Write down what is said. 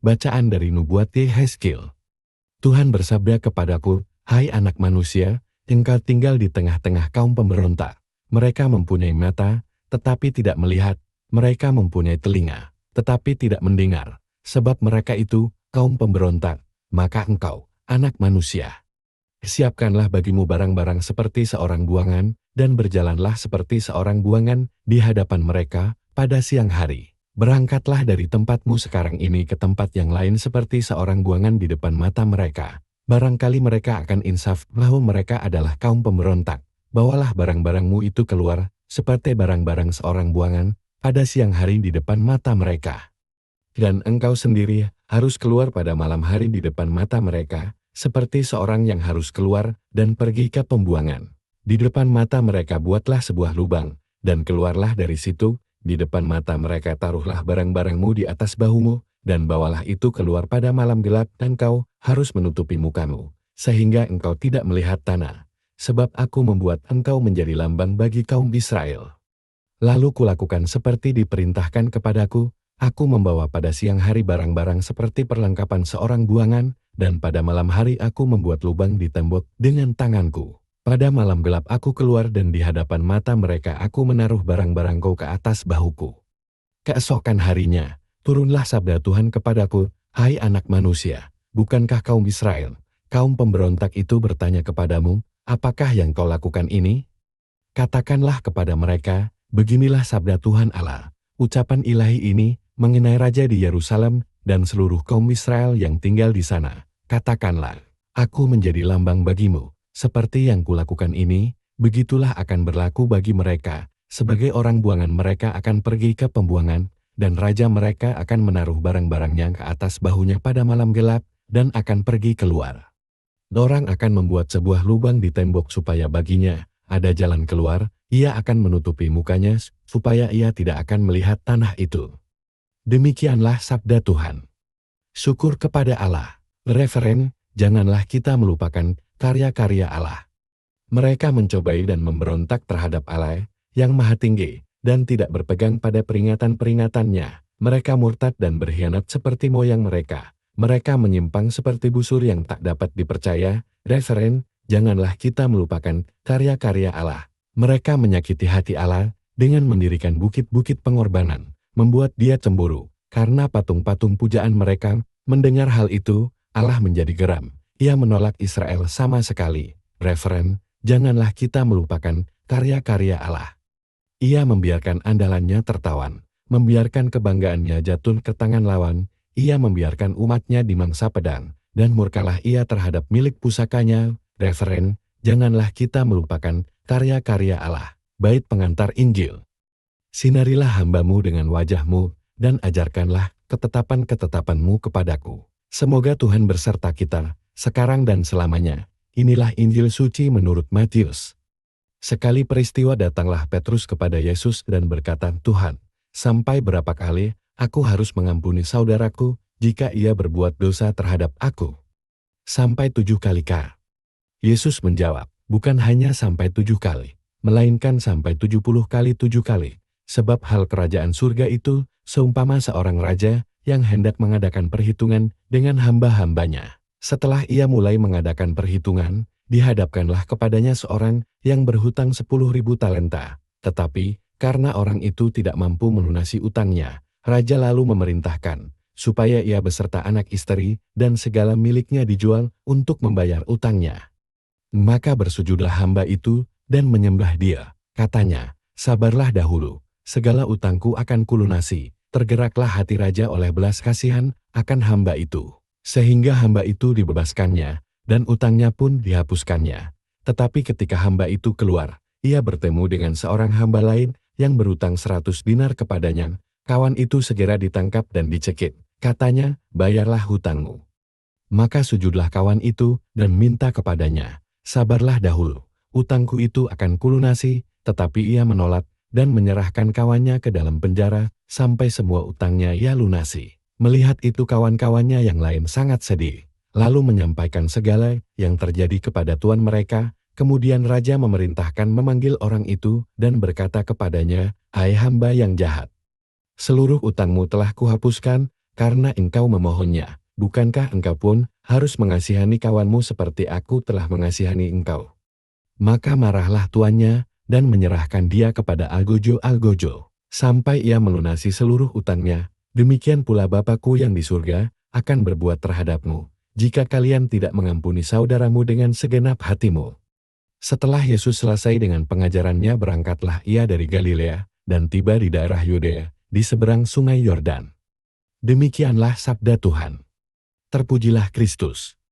Bacaan dari Nubuat Yehezkiel. Tuhan bersabda kepadaku, "Hai anak manusia, engkau tinggal di tengah-tengah kaum pemberontak. Mereka mempunyai mata, tetapi tidak melihat. Mereka mempunyai telinga, tetapi tidak mendengar. Sebab mereka itu kaum pemberontak. Maka engkau, anak manusia, siapkanlah bagimu barang-barang seperti seorang buangan, dan berjalanlah seperti seorang buangan di hadapan mereka pada siang hari. Berangkatlah dari tempatmu sekarang ini ke tempat yang lain seperti seorang buangan di depan mata mereka. Barangkali mereka akan insaf bahwa mereka adalah kaum pemberontak. Bawalah barang-barangmu itu keluar, seperti barang-barang seorang buangan, pada siang hari di depan mata mereka. Dan engkau sendiri harus keluar pada malam hari di depan mata mereka, seperti seorang yang harus keluar dan pergi ke pembuangan. Di depan mata mereka buatlah sebuah lubang, dan keluarlah dari situ. Di depan mata mereka taruhlah barang-barangmu di atas bahumu, dan bawalah itu keluar pada malam gelap, dan kau harus menutupi mukamu, sehingga engkau tidak melihat tanah. Sebab aku membuat engkau menjadi lambang bagi kaum Israel. Lalu kulakukan seperti diperintahkan kepadaku, aku membawa pada siang hari barang-barang seperti perlengkapan seorang buangan, dan pada malam hari aku membuat lubang di tembok dengan tanganku. Pada malam gelap aku keluar dan di hadapan mata mereka aku menaruh barang-barangku ke atas bahuku. Keesokan harinya, turunlah sabda Tuhan kepadaku, "Hai anak manusia, bukankah kaum Israel, kaum pemberontak itu bertanya kepadamu, apakah yang kau lakukan ini? Katakanlah kepada mereka, beginilah sabda Tuhan Allah, ucapan ilahi ini mengenai Raja di Yerusalem dan seluruh kaum Israel yang tinggal di sana. Katakanlah, aku menjadi lambang bagimu. Seperti yang kulakukan ini, begitulah akan berlaku bagi mereka. Sebagai orang buangan mereka akan pergi ke pembuangan, dan raja mereka akan menaruh barang-barangnya ke atas bahunya pada malam gelap, dan akan pergi keluar. Orang akan membuat sebuah lubang di tembok supaya baginya ada jalan keluar, ia akan menutupi mukanya, supaya ia tidak akan melihat tanah itu." Demikianlah sabda Tuhan. Syukur kepada Allah. Referen, janganlah kita melupakan karya-karya Allah. Mereka mencobai dan memberontak terhadap Allah yang Maha Tinggi, dan tidak berpegang pada peringatan-peringatannya. Mereka murtad dan berkhianat seperti moyang mereka. Mereka menyimpang seperti busur yang tak dapat dipercaya. Referen, janganlah kita melupakan karya-karya Allah. Mereka menyakiti hati Allah dengan mendirikan bukit-bukit pengorbanan, membuat dia cemburu karena patung-patung pujaan mereka. Mendengar hal itu, Allah menjadi geram. Ia menolak Israel sama sekali. Referen, janganlah kita melupakan karya-karya Allah. Ia membiarkan andalannya tertawan, membiarkan kebanggaannya jatuh ke tangan lawan. Ia membiarkan umatnya dimangsa pedang, dan murkalah ia terhadap milik pusakanya. Referen, janganlah kita melupakan karya-karya Allah. Bait pengantar Injil. Sinarilah hambamu dengan wajahmu, dan ajarkanlah ketetapan-ketetapanmu kepadaku. Semoga Tuhan berserta kita, sekarang dan selamanya. Inilah Injil suci menurut Matius. Sekali peristiwa datanglah Petrus kepada Yesus dan berkata, "Tuhan, sampai berapa kali aku harus mengampuni saudaraku jika ia berbuat dosa terhadap aku? Sampai 7 kali kah?" Yesus menjawab, "Bukan hanya sampai 7 kali, melainkan sampai 70 kali 7 kali. Sebab hal kerajaan surga itu seumpama seorang raja yang hendak mengadakan perhitungan dengan hamba-hambanya. Setelah ia mulai mengadakan perhitungan, dihadapkanlah kepadanya seorang yang berhutang 10.000 talenta. Tetapi, karena orang itu tidak mampu melunasi utangnya, raja lalu memerintahkan, supaya ia beserta anak istri dan segala miliknya dijual untuk membayar utangnya. Maka bersujudlah hamba itu dan menyembah dia. Katanya, 'Sabarlah dahulu, segala utangku akan kulunasi.' Tergeraklah hati raja oleh belas kasihan akan hamba itu, sehingga hamba itu dibebaskannya, dan utangnya pun dihapuskannya. Tetapi ketika hamba itu keluar, ia bertemu dengan seorang hamba lain yang berutang 100 dinar kepadanya. Kawan itu segera ditangkap dan dicekik. Katanya, 'Bayarlah hutangmu.' Maka sujudlah kawan itu dan minta kepadanya, 'Sabarlah dahulu, utangku itu akan kulunasi.' Tetapi ia menolak dan menyerahkan kawannya ke dalam penjara sampai semua utangnya ia lunasi. Melihat itu kawan-kawannya yang lain sangat sedih, lalu menyampaikan segala yang terjadi kepada tuan mereka. Kemudian raja memerintahkan memanggil orang itu dan berkata kepadanya, 'Hai hamba yang jahat, seluruh utangmu telah kuhapuskan karena engkau memohonnya. Bukankah engkau pun harus mengasihani kawanmu seperti aku telah mengasihani engkau?" Maka marahlah tuannya dan menyerahkan dia kepada algojo-algojo, sampai ia melunasi seluruh utangnya. Demikian pula Bapakku yang di surga akan berbuat terhadapmu, jika kalian tidak mengampuni saudaramu dengan segenap hatimu. Setelah Yesus selesai dengan pengajarannya, berangkatlah ia dari Galilea dan tiba di daerah Yudea, di seberang sungai Yordan. Demikianlah sabda Tuhan. Terpujilah Kristus.